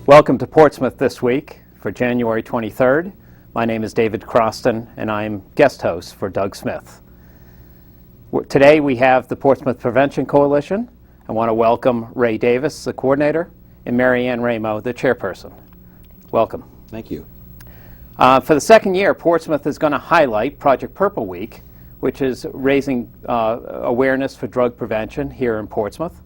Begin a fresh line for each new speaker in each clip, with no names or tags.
Welcome to Portsmouth this week for January 23rd. My name is David Croston and I'm guest host for Doug Smith. Today we have the Portsmouth Prevention Coalition. I want to welcome Ray Davis, the coordinator, and Mary Ann Ramo, the chairperson. Welcome.
Thank you.
For the second year, Portsmouth is going to highlight Project Purple Week, which is raising awareness for drug prevention here in Portsmouth.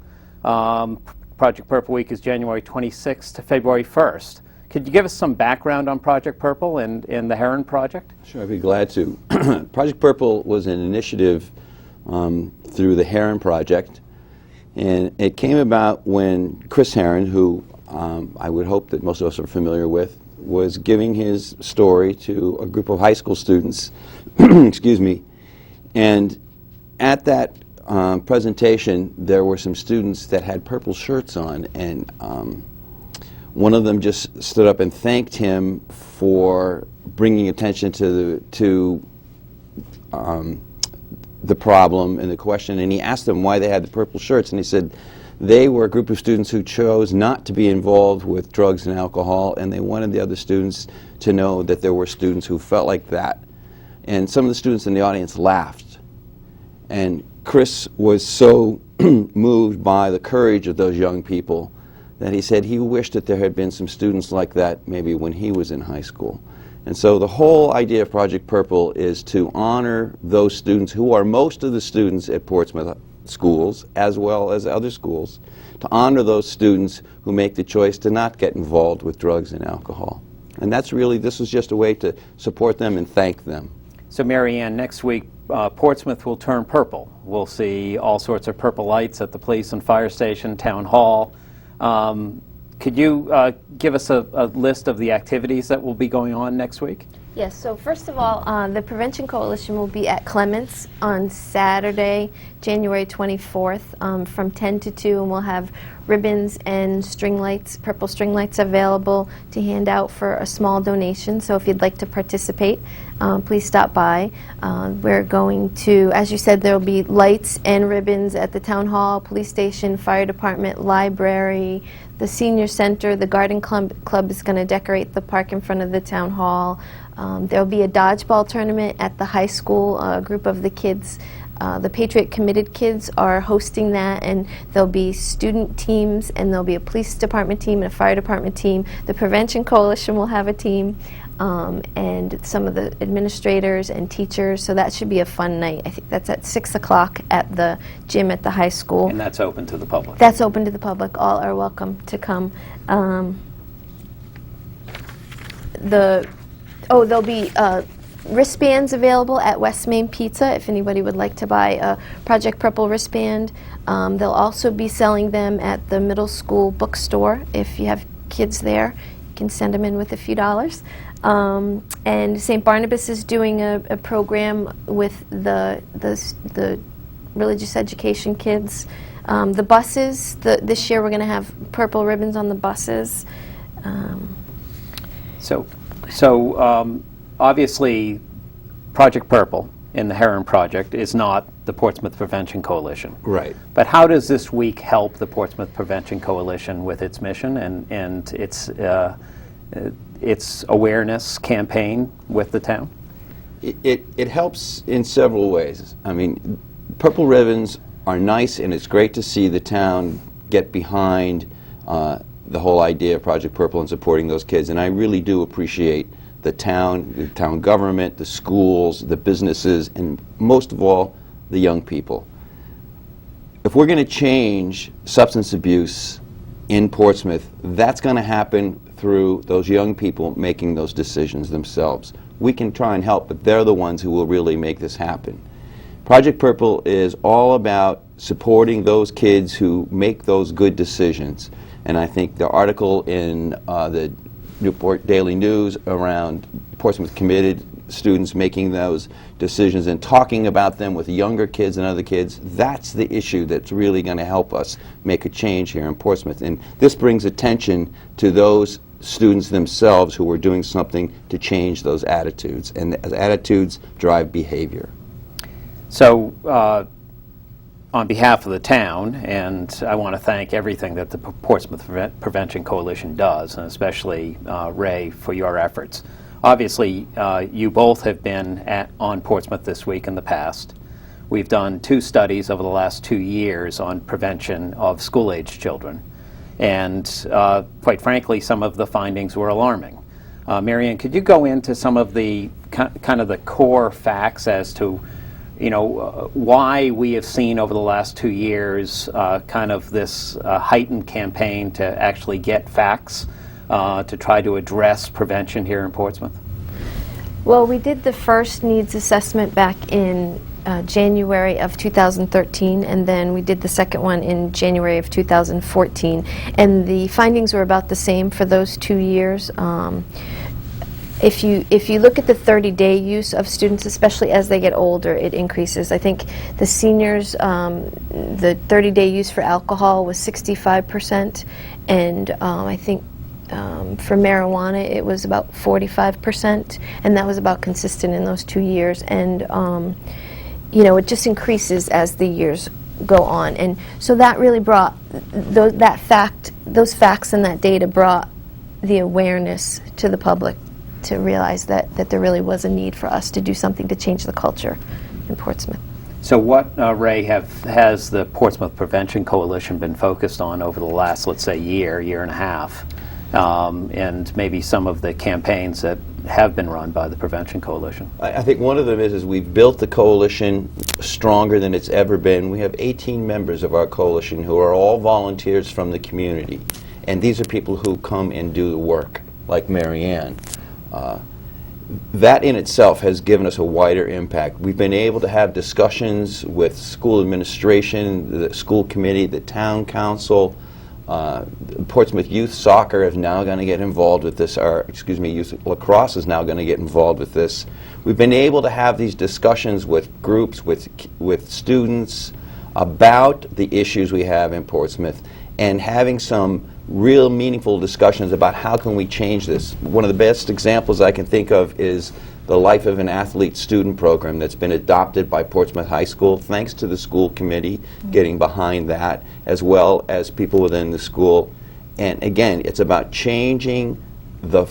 Project Purple Week is January 26th to February 1st. Could you give us some background on Project Purple and the Heron Project?
Sure, I'd be glad to. Project Purple was an initiative through the Heron Project, and it came about when Chris Heron, who I would hope that most of us are familiar with, was giving his story to a group of high school students, excuse me, and at that presentation there were some students that had purple shirts on, and one of them just stood up and thanked him for bringing attention to the problem and the question, and he asked them why they had the purple shirts, and he said they were a group of students who chose not to be involved with drugs and alcohol, and they wanted the other students to know that there were students who felt like that. And some of the students in the audience laughed, and Chris was so moved by the courage of those young people that he said he wished that there had been some students like that maybe when he was in high school. And so the whole idea of Project Purple is to honor those students who are most of the students at Portsmouth schools as well as other schools, to honor those students who make the choice to not get involved with drugs and alcohol. And that's really, this was just a way to support them and thank them. So
Mary Ann, next week Portsmouth will turn purple. We'll see all sorts of purple lights at the police and fire station, town hall. Could you give us a list of the activities that will be going on next week?
Yes, so first of all, the Prevention Coalition will be at Clements on Saturday, January 24th from 10 to 2, and we'll have ribbons and string lights, purple string lights available to hand out for a small donation. So if you'd like to participate, please stop by. We're going to, as you said, there will be lights and ribbons at the Town Hall, Police Station, Fire Department, Library, the Senior Center. The Garden Club is going to decorate the park in front of the Town Hall. There will be a dodgeball tournament at the high school. A group of the kids, the Patriot Committed kids, are hosting that, and there'll be student teams, and there'll be a police department team and a fire department team. The Prevention Coalition will have a team, and some of the administrators and teachers, so that should be a fun night. I think that's at 6 o'clock at the gym at the high school.
And that's open to the public?
That's open to the public. All are welcome to come. There'll be wristbands available at West Main Pizza if anybody would like to buy a Project Purple wristband. They'll also be selling them at the middle school bookstore. If you have kids there, you can send them in with a few dollars. And St. Barnabas is doing a program with the religious education kids. The buses, this year we're going to have purple ribbons on the buses.
So obviously Project Purple in the Heron Project is not the Portsmouth Prevention Coalition.
Right.
But how does this week help the Portsmouth Prevention Coalition with its mission and its awareness campaign with the town?
It helps in several ways. I mean, purple ribbons are nice, and it's great to see the town get behind the whole idea of Project Purple and supporting those kids, and I really do appreciate the town government, the schools, the businesses, and most of all, the young people. If we're going to change substance abuse in Portsmouth, that's going to happen through those young people making those decisions themselves. We can try and help, but they're the ones who will really make this happen. Project Purple is all about supporting those kids who make those good decisions. And I think the article in the Newport Daily News around Portsmouth Committed students making those decisions and talking about them with younger kids and other kids, that's the issue that's really going to help us make a change here in Portsmouth. And this brings attention to those students themselves who are doing something to change those attitudes. And as attitudes drive behavior.
So on behalf of the town, and I want to thank everything that the Portsmouth Prevention Coalition does, and especially Ray, for your efforts. Obviously, you both have been on Portsmouth this week in the past. We've done 2 studies over the last 2 years on prevention of school-aged children, and quite frankly, some of the findings were alarming. Marianne, could you go into some of the kind of the core facts as to why we have seen over the last 2 years kind of this heightened campaign to actually get facts to try to address prevention here in Portsmouth?
Well, we did the first needs assessment back in January of 2013, and then we did the second one in January of 2014, and the findings were about the same for those 2 years. If you look at the 30-day use of students, especially as they get older, it increases. I think the seniors, the 30-day use for alcohol was 65%, and I think for marijuana it was about 45%, and that was about consistent in those 2 years. And it just increases as the years go on, and so that really brought those facts and that data brought the awareness to the public to realize that there really was a need for us to do something to change the culture in Portsmouth.
So what, Ray, has the Portsmouth Prevention Coalition been focused on over the last, let's say, year and a half, and maybe some of the campaigns that have been run by the Prevention Coalition?
I think one of them is we've built the coalition stronger than it's ever been. We have 18 members of our coalition who are all volunteers from the community, and these are people who come and do the work, like Marianne. That in itself has given us a wider impact. We've been able to have discussions with school administration, the school committee, the town council. Portsmouth Youth Soccer is now going to get involved with this, Youth Lacrosse is now going to get involved with this. We've been able to have these discussions with groups, with students about the issues we have in Portsmouth, and having some real meaningful discussions about how can we change this. One of the best examples I can think of is the Life of an Athlete student program that's been adopted by Portsmouth High School, thanks to the school committee getting behind that, as well as people within the school. And again, it's about changing the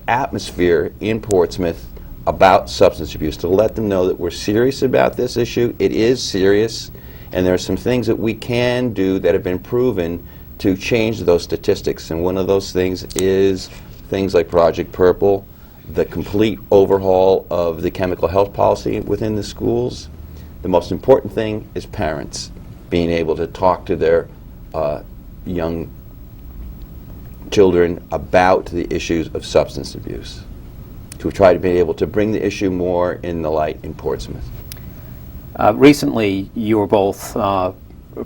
atmosphere in Portsmouth about substance abuse, to let them know that we're serious about this issue. It is serious, and there are some things that we can do that have been proven to change those statistics. And one of those things is things like Project Purple, the complete overhaul of the chemical health policy within the schools. The most important thing is parents being able to talk to their young children about the issues of substance abuse, to try to be able to bring the issue more in the light in Portsmouth.
Recently, you were both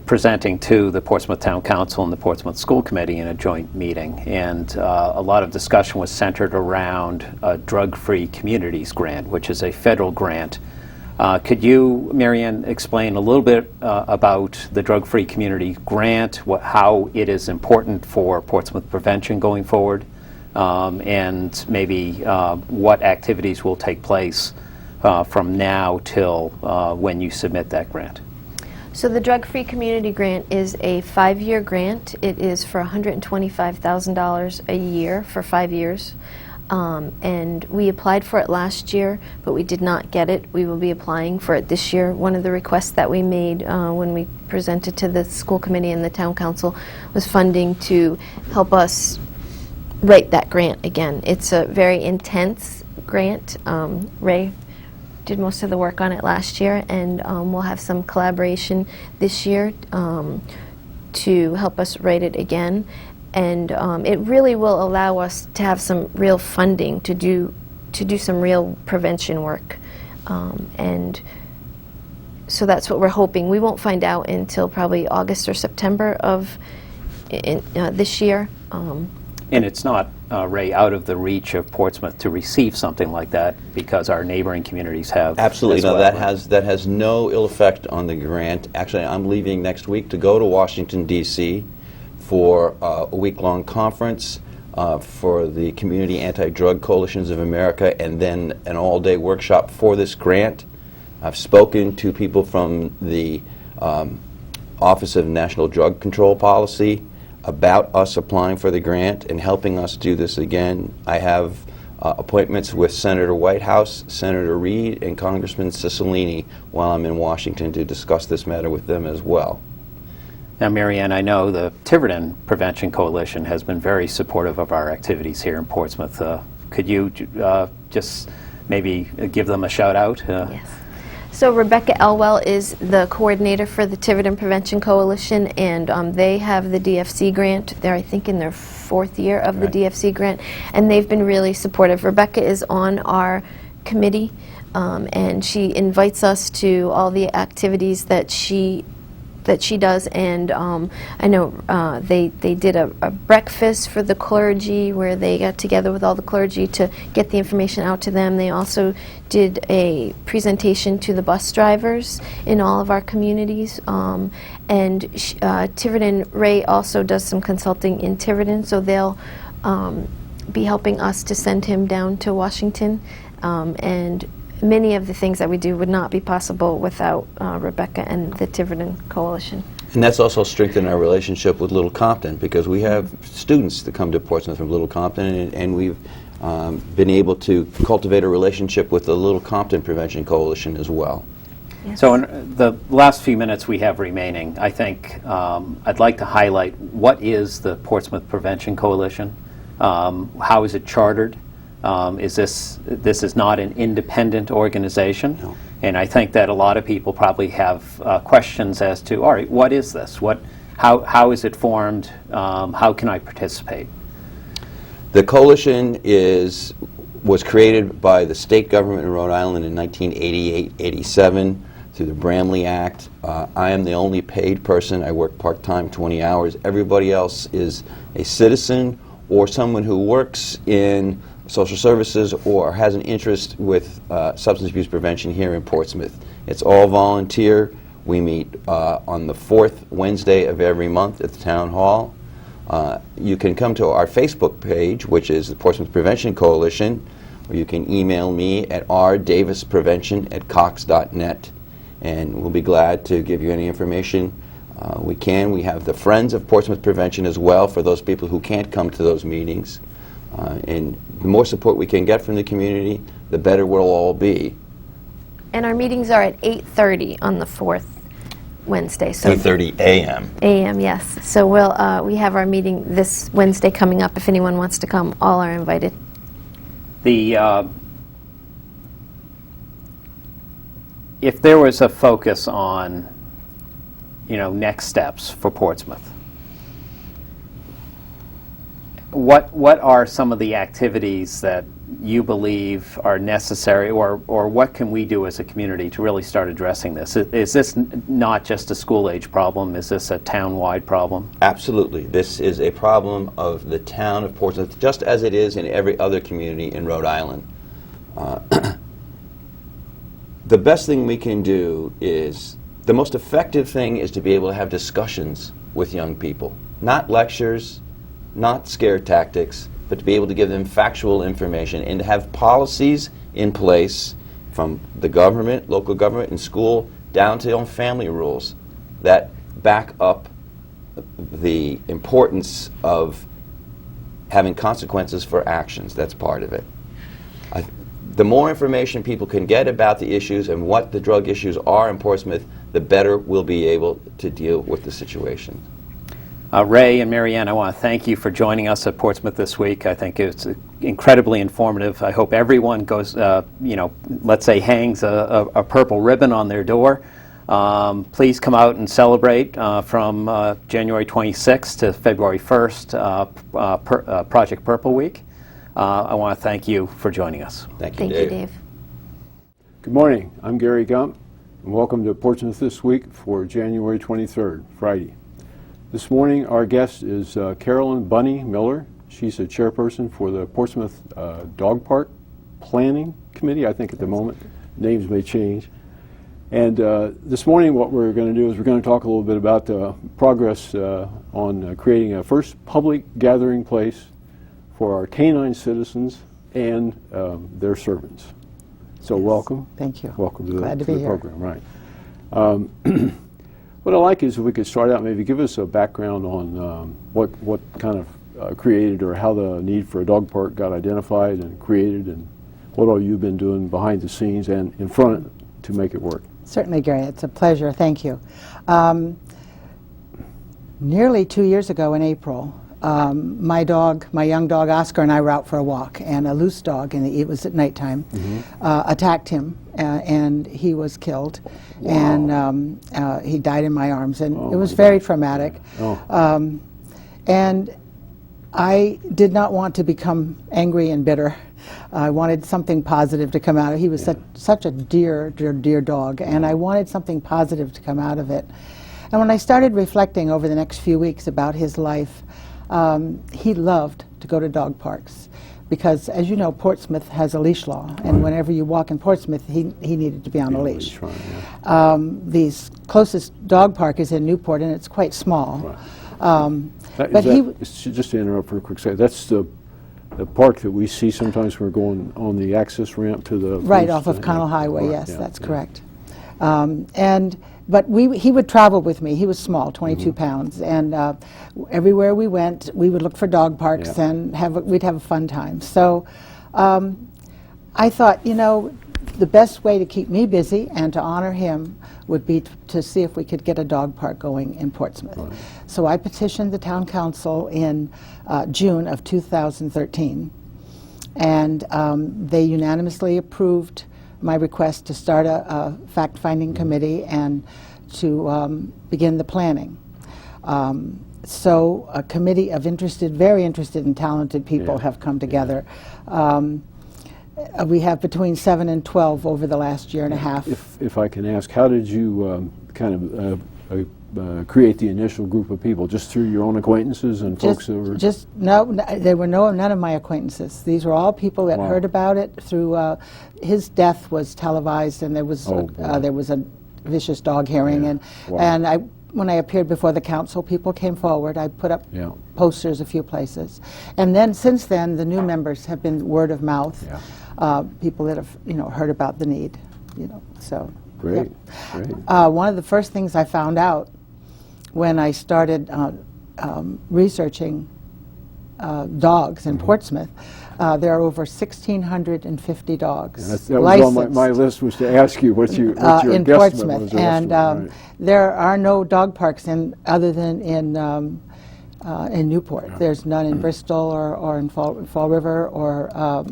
presenting to the Portsmouth Town Council and the Portsmouth School Committee in a joint meeting, and a lot of discussion was centered around a Drug-Free Communities grant, which is a federal grant. Could you, Marianne, explain a little bit about the Drug-Free Community grant, how it is important for Portsmouth prevention going forward, and maybe what activities will take place from now till when you submit that grant?
So the Drug-Free Community Grant is a 5-year grant. It is for $125,000 a year for 5 years. And we applied for it last year, but we did not get it. We will be applying for it this year. One of the requests that we made when we presented to the school committee and the town council was funding to help us write that grant again. It's a very intense grant. Ray did most of the work on it last year, and we'll have some collaboration this year to help us write it again. And it really will allow us to have some real funding to do some real prevention work. And so that's what we're hoping. We won't find out until probably August or September of this year.
And it's not, Ray, out of the reach of Portsmouth to receive something like that, because our neighboring communities have.
Absolutely.
as
No,
well,
that has no ill effect on the grant. Actually, I'm leaving next week to go to Washington, D.C. for a week-long conference for the Community Anti-Drug Coalitions of America, and then an all-day workshop for this grant. I've spoken to people from the Office of National Drug Control Policy about us applying for the grant and helping us do this again. I have appointments with Senator Whitehouse, Senator Reid, and Congressman Cicilline while I'm in Washington to discuss this matter with them as well.
Now, Marianne, I know the Tiverton Prevention Coalition has been very supportive of our activities here in Portsmouth. Could you just maybe give them a shout out?
Yes. So Rebecca Elwell is the coordinator for the Tiverton Prevention Coalition, and they have the DFC grant. They're, I think, in their 4th year of the DFC grant, and they've been really supportive. Rebecca is on our committee, and she invites us to all the activities that she does, and I know they did a breakfast for the clergy where they got together with all the clergy to get the information out to them. They also did a presentation to the bus drivers in all of our communities, and Tiverton Ray also does some consulting in Tiverton, so they'll be helping us to send him down to Washington, and many of the things that we do would not be possible without Rebecca and the Tiverton Coalition.
And that's also strengthened our relationship with Little Compton, because we have students that come to Portsmouth from Little Compton, and we've been able to cultivate a relationship with the Little Compton Prevention Coalition as well.
Yes.
So in the last few minutes we have remaining, I think I'd like to highlight what is the Portsmouth Prevention Coalition, how is it chartered? This is not an independent organization,
No.
and I think that a lot of people probably have questions as to, all right, what is this? How is it formed? How can I participate?
The coalition was created by the state government in Rhode Island in 1988-87 through the Bramley Act. I am the only paid person. I work part-time, 20 hours. Everybody else is a citizen or someone who works in social services or has an interest with substance abuse prevention here in Portsmouth. It's all volunteer. We meet on the 4th Wednesday of every month at the Town Hall. You can come to our Facebook page, which is the Portsmouth Prevention Coalition, or you can email me at rdavisprevention@cox.net, and we'll be glad to give you any information we can. We have the Friends of Portsmouth Prevention as well for those people who can't come to those meetings. And the more support we can get from the community, the better we'll all be.
And our meetings are at 8:30 on the 4th Wednesday. So
8:30 a.m.
a.m., yes. So we have our meeting this Wednesday coming up. If anyone wants to come, all are invited.
If there was a focus on, next steps for Portsmouth, what are some of the activities that you believe are necessary, or what can we do as a community to really start addressing this? Is this not just a school-age problem? Is this a town-wide problem?
Absolutely. This is a problem of the town of Portsmouth, just as it is in every other community in Rhode Island. The best thing we can do is, the most effective thing is to be able to have discussions with young people. Not lectures, not scare tactics, but to be able to give them factual information and to have policies in place from the government, local government, and school, down to family rules that back up the importance of having consequences for actions. That's part of it. The more information people can get about the issues and what the drug issues are in Portsmouth, the better we'll be able to deal with the situation.
Ray and Marianne, I want to thank you for joining us at Portsmouth this week. I think it's incredibly informative. I hope everyone goes, let's say hangs a purple ribbon on their door. Please come out and celebrate from January 26th to February 1st, Project Purple Week. I want to thank you for joining us.
Thank you,
Thank
Dave.
you, Dave.
Good morning. I'm Gary Gump, and welcome to Portsmouth This Week for January 23rd, Friday. This morning, our guest is Carolyn Bunny Miller. She's a chairperson for the Portsmouth Dog Park Planning Committee, I think at the moment. Names may change. And this morning, what we're going to do is we're going to talk a little bit about the progress on creating a first public gathering place for our canine citizens and their servants. So welcome.
Thank you.
Welcome to
Glad to
the
be here.
program. Right. What I like is if we could start out, maybe give us a background on what kind of created or how the need for a dog park got identified and created, and what all you've been doing behind the scenes and in front to make it work.
Certainly, Gary. It's a pleasure. Thank you. Nearly 2 years ago in April, my young dog Oscar, and I were out for a walk, and a loose dog, and it was at nighttime, attacked him, and he was killed. Wow. And he died in my arms, and it was very traumatic. Oh. And I did not want to become angry and bitter. I wanted something positive to come out of it. He was such a dear dog, and I wanted something positive to come out of it. And when I started reflecting over the next few weeks about his life, he loved to go to dog parks because, as you know, Portsmouth has a leash law, and whenever you walk in Portsmouth, he needed to be on a leash. Right, yeah. The closest dog park is in Newport, and it's quite small. Right.
Just to interrupt for a quick second, that's the park that we see sometimes when we're going on the access ramp to the...
Right, off of Connell Highway, yes, that's correct. But he would travel with me. He was small, 22 pounds, and everywhere we went, we would look for dog parks and we'd have a fun time. So I thought, you know, the best way to keep me busy and to honor him would be to see if we could get a dog park going in Portsmouth. Right. So I petitioned the town council in June of 2013, and they unanimously approved my request to start a fact-finding committee and to begin the planning. So a committee of very interested and talented people have come together. We have between 7 and 12 over the last year and a half.
If I can ask, how did you create the initial group of people? Just through your own acquaintances and folks that were...
There were none of my acquaintances. These were all people that heard about it through... his death was televised, and there was a vicious dog hearing, and when I appeared before the council, people came forward. I put up posters a few places, and then since then, the new members have been word of mouth. People that have heard about the need, So
great.
One of the first things I found out when I started researching dogs in Portsmouth, there are over 1,650 dogs.
That was on my list, was to ask you what your
in
guesstimate
Portsmouth,
was.
And there are no dog parks other than in Newport. There's none in Bristol or in Fall River or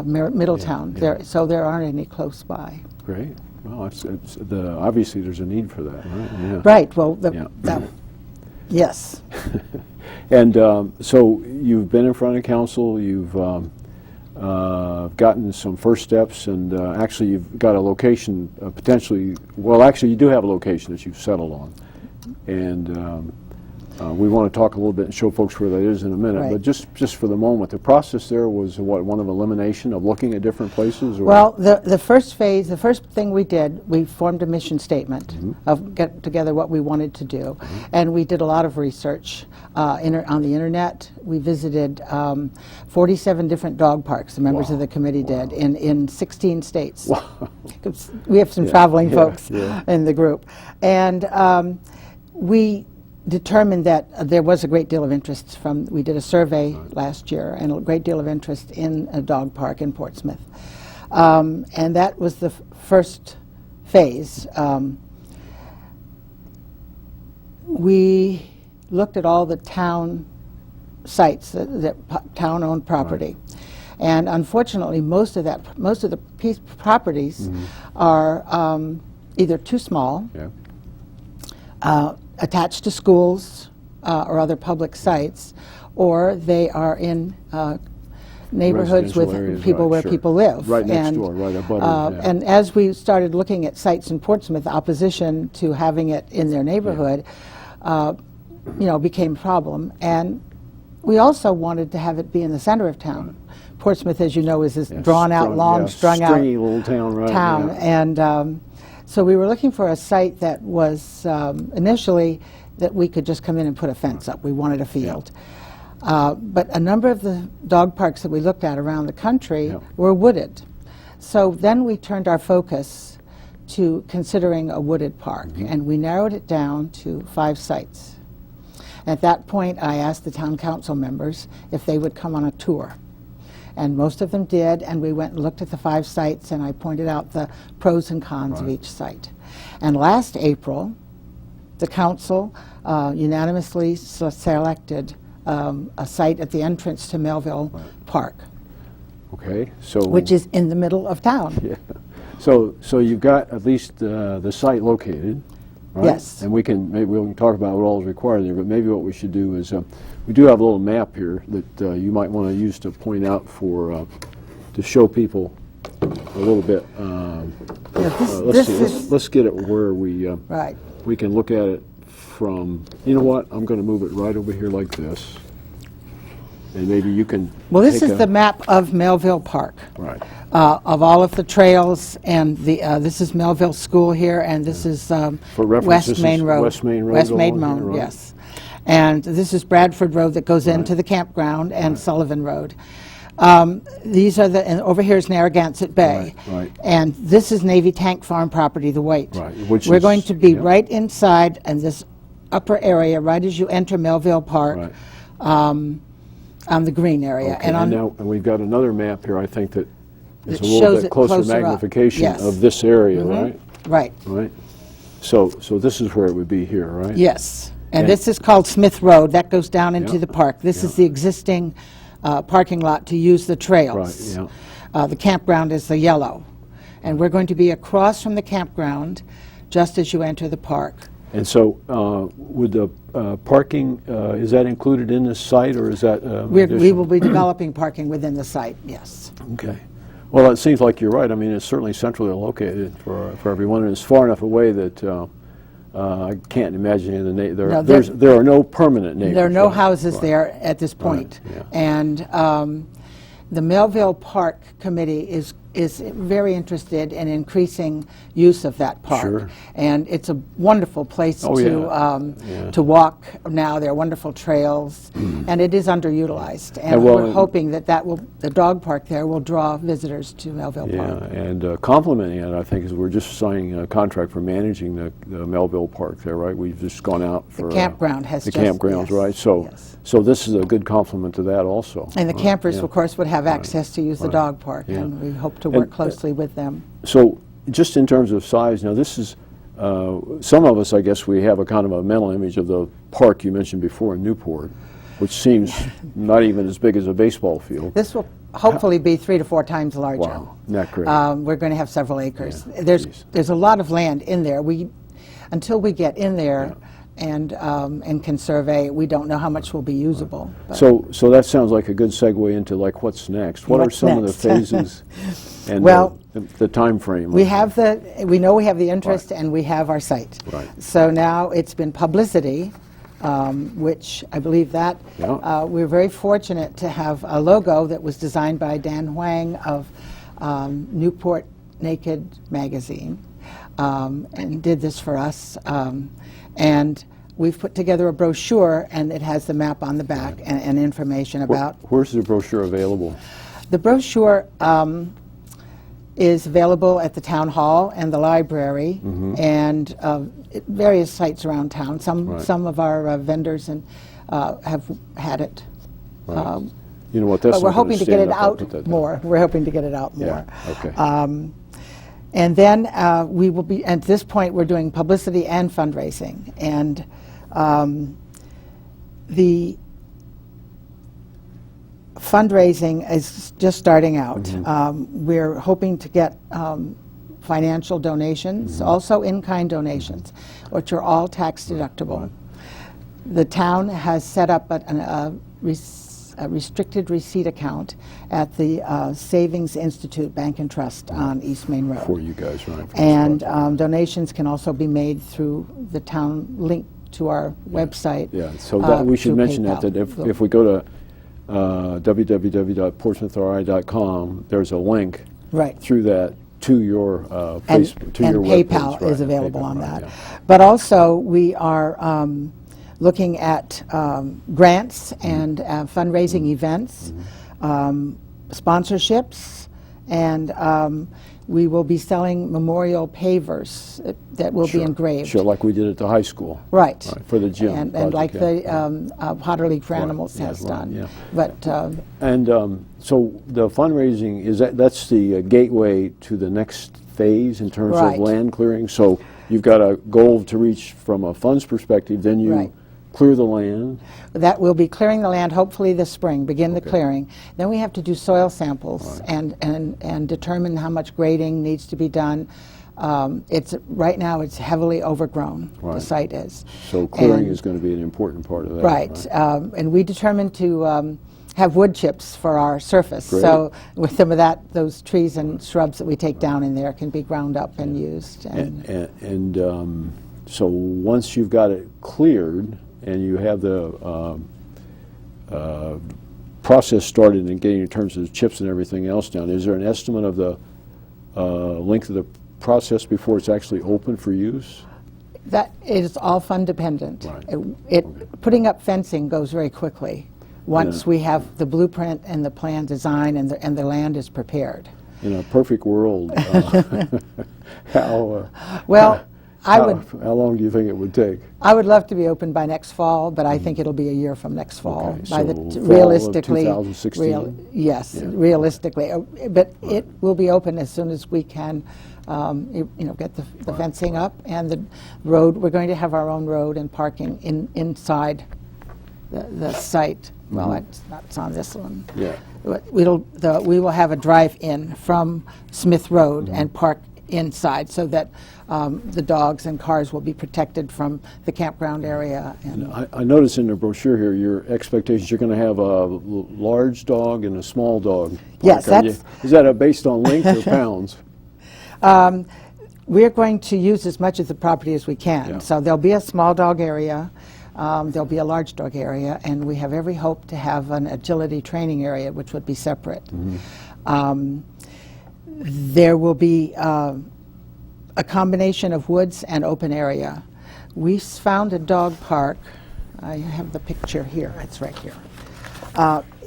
Middletown. So there aren't any close by.
Great. Well, obviously there's a need for that, right? Yeah.
Right. Well, yes.
And so you've been in front of council, you've gotten some first steps, and actually you've got a location potentially, well actually you do have a location that you've settled on. And we want to talk a little bit and show folks where that is in a minute, but just for the moment, the process there was one of elimination, of looking at different places? Or?
Well, the first phase, the first thing we did, we formed a mission statement of get together what we wanted to do, and we did a lot of research on the internet. We visited 47 different dog parks, the members of the committee did, in 16 states. Wow. We have some traveling folks in the group, and we determined that there was a great deal of interest we did a survey last year, and a great deal of interest in a dog park in Portsmouth. And that was the first phase. We looked at all the town sites, that town-owned property. And unfortunately, most of the properties are either too small, attached to schools or other public sites, or they are in neighborhoods with people where people live.
Right next door, right above it.
And as we started looking at sites in Portsmouth, opposition to having it in their neighborhood, became a problem. And we also wanted to have it be in the center of town. Portsmouth, as you know, is this drawn-out, long, strung-out
little town, right?
And so we were looking for a site that was initially that we could just come in and put a fence up. We wanted a field. But a number of the dog parks that we looked at around the country were wooded. So then we turned our focus to considering a wooded park, and we narrowed it down to 5 sites. At that point, I asked the town council members if they would come on a tour. And most of them did, and we went and looked at the 5 sites, and I pointed out the pros and cons of each site. And last April, the council unanimously selected a site at the entrance to Melville Park,
Okay, so
which is in the middle of town.
yeah. So you've got at least the site located, right?
Yes.
And maybe we can talk about what all is required there. But maybe what we should do is we do have a little map here that you might want to use to point out to show people a little bit. Let's get it where
Right.
we can look at it from. You know what? I'm going to move it right over here like this, and maybe you can.
Well, this
take
is the map of Melville Park.
Right.
Of all of the trails, and this is Melville School here, and this is
For reference,
West
this is
Main Road.
West Main Road
West Main
along here,
Road,
right?
yes. And this is Bradford Road that goes into the campground, and Sullivan Road. These are and over here is Narragansett Bay.
Right.
And this is Navy Tank Farm property, the White.
Right, which
We're
is-
going to be
yeah.
right inside, and this upper area, right as you enter Melville Park,
Right.
on the green area.
Okay, and we've got another map here, I think, that is
That
a little
shows
bit
it
closer
closer up.
magnification
Yes.
of this area, right?
Right.
Right. So this is where it would be here, right?
Yes, and
And-
this is called Smith Road. That goes down into
Yeah,
the park. This is
yeah.
the existing parking lot to use the trails.
Right, yeah.
The campground is the yellow. And we're going to be across from the campground just as you enter the park.
And so would the parking, is that included in this site, or is that
We
additional?
will be developing parking within the site, yes.
Okay. Well, it seems like you're right. I mean, it's certainly centrally located for everyone, and it's far enough away that I can't imagine any of the
No,
there are no permanent neighbors.
There are no
right?
houses
Right.
there at this point.
yeah.
And the Melville Park Committee is very interested in increasing use of that park.
Sure.
And it's a wonderful place
Oh, yeah.
to walk now. There are wonderful trails, and it is underutilized. And
And well,
we're hoping that the dog park there will draw visitors to Melville
Yeah,
Park.
and complementing it, I think, is we're just signing a contract for managing the Melville Park there, right? We've just gone out for...
campground has
the
just-
campgrounds,
yes,
right? So,
yes.
so this is a good complement to that also.
And the campers,
yeah.
of course, would have access to use the
Right.
dog park,
Yeah.
and we hope to work
And,
closely with them.
So just in terms of size, now this is, some of us, I guess, we have a kind of a mental image of the park you mentioned before in Newport, which seems not even as big as a baseball field.
This will hopefully be 3 to 4 times larger.
Wow, not great.
We're going to have several acres.
Yeah,
There's
geez.
there's a lot of land in there. Until we get in there and can survey, we don't know how much will be usable. But
So that sounds like a good segue into like what's next. What are
What's
some
next?
of the phases and
Well,
the time frame?
we know we have the interest and we have our site.
Right.
So now it's been publicity, which I believe that
Yeah.
we're very fortunate to have a logo that was designed by Dan Huang of Newport Naked Magazine, and did this for us. And we've put together a brochure, and it has the map on the back and information about.
Where's the brochure available?
The brochure is available at the town hall and the library, and at various sites around town.
Right.
Some of our vendors have had it.
Right. You know what, that's
But we're
not gonna
hoping to get
stand
it
up. I'll
out
put that down.
more. We're hoping to get it out more.
Yeah, okay.
And then we will be, at this point, we're doing publicity and fundraising. And the fundraising is just starting out. We're hoping to get financial donations, also in-kind donations, which are all tax deductible. The town has set up a restricted receipt account at the Savings Institute Bank and Trust on East Main Road.
For you guys, right? for this
And
project.
donations can also be made through the town link to our website.
Yeah, so that we should
through
mention that
PayPal.
if we go to www.portsmouthri.com, there's a link
Right.
through that to your
And,
Facebook, to
and
your
PayPal
webpage, right,
is available
PayPal,
on
right,
that.
yeah.
But also, we are looking at grants and fundraising events, sponsorships, and We will be selling memorial pavers that will be engraved.
Sure, like we did at the high school.
Right.
For the gym.
And
project,
like
yeah.
the Potter League for Animals
yeah,
has
right,
done.
yeah.
But
And so the fundraising, that's the gateway to the next phase in terms
Right.
of land clearing. So you've got a goal to reach from a funds perspective, then you
Right.
clear the land.
that will be clearing the land hopefully this spring, begin the clearing. Then we have to do soil samples and determine how much grading needs to be done. Right now it's heavily overgrown, the
Right.
site is.
So clearing
And-
is going to be an important part of that.
Right, and we determined to have wood chips for our surface.
Great.
So with some of that, those trees and shrubs that we take down in there can be ground up and used.
And so once you've got it cleared and you have the process started in getting in terms of the chips and everything else down, is there an estimate of the length of the process before it's actually open for use?
That is all fund dependent.
Right.
Putting up fencing goes very quickly once
Yeah.
we have the blueprint and the plan design and the land is prepared.
In a perfect world, how long do you think it would take?
I would love to be open by next fall, but I think it'll be a year from next fall.
Okay,
By
so
the
fall of
realistically,
2016?
yes,
Yeah.
realistically. But it will be open as soon as we can, get the fencing up and the road. We're going to have our own road and parking inside the site. Well, it's on this one.
Yeah.
But we will have a drive-in from Smith Road and park inside so that the dogs and cars will be protected from the campground area. And
I notice in the brochure here, your expectations, you're going to have a large dog and a small dog.
Yes,
Is that based on length or pounds?
we're going to use as much of the property as we can.
Yeah.
So there'll be a small dog area, there'll be a large dog area, and we have every hope to have an agility training area, which would be separate. There will be a combination of woods and open area. We found a dog park. I have the picture here. It's right here.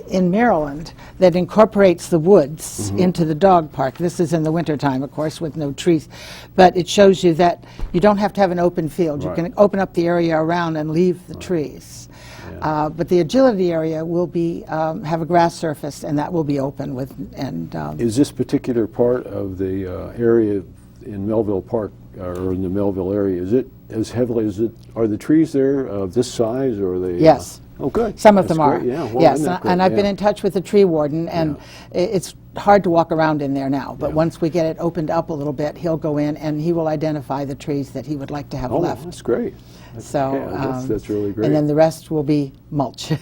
In Maryland that incorporates the woods into the dog park. This is in the wintertime, of course, with no trees. But it shows you that you don't have to have an open field. You can open up the area around and leave the trees.
Yeah.
But the agility area will be have a grass surface, and that will be open with. And
Is this particular part of the area in Melville Park, or in the Melville area, is it as heavily as it? Are the trees there of this size, or are they?
Yes.
Oh, good.
Some of
That's
them are.
great. Yeah. Well,
yes,
isn't that great?
and I've been
Yeah.
in touch with the tree warden, and it's hard to walk around in there now. But
Yeah.
once we get it opened up a little bit, he'll go in and he will identify the trees that he would like to have
Oh,
left.
that's great.
So,
that's really great.
and then the rest will be mulch.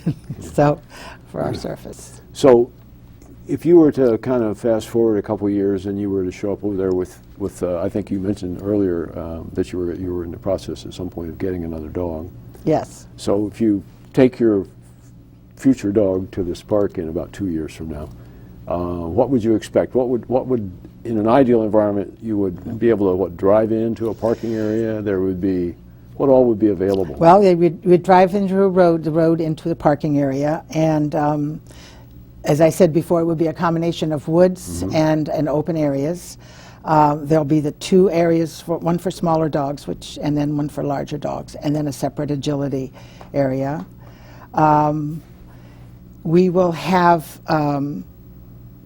So, for our surface.
So, if you were to kind of fast forward a couple of years and you were to show up over there with I think you mentioned earlier that you were in the process at some point of getting another dog.
Yes.
So if you take your future dog to this park in about 2 years from now, what would you expect? What would in an ideal environment you would be able to drive into a parking area? There would be what all would be available?
Well, we'd drive into the road into the parking area, and as I said before, it would be a combination of woods and open areas. There'll be the two areas, one for smaller dogs, and then one for larger dogs, and then a separate agility area. We will have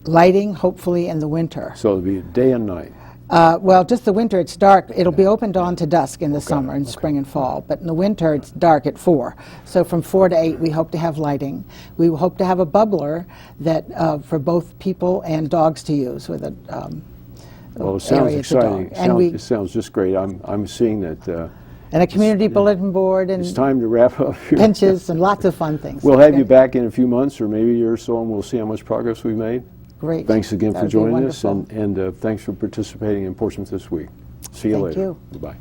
lighting, hopefully, in the winter.
So it'll be day and night.
Well, just the winter, it's dark. It'll be open dawn to dusk in the summer and spring and fall. But in the winter, it's dark at 4. So from 4 to 8, we hope to have lighting. We hope to have a bubbler that for both people and dogs to use with a
Well, it sounds
area to dog.
exciting. It sounds just great. I'm seeing that
and a community bulletin board and
it's time to wrap up here.
benches and lots of fun things.
We'll have you back in a few months or maybe a year or so, and we'll see how much progress we've made.
Great.
Thanks again
That
for
would be
joining us,
wonderful.
and thanks for participating in Portsmouth this week. See you
Thank
later.
you.
Goodbye.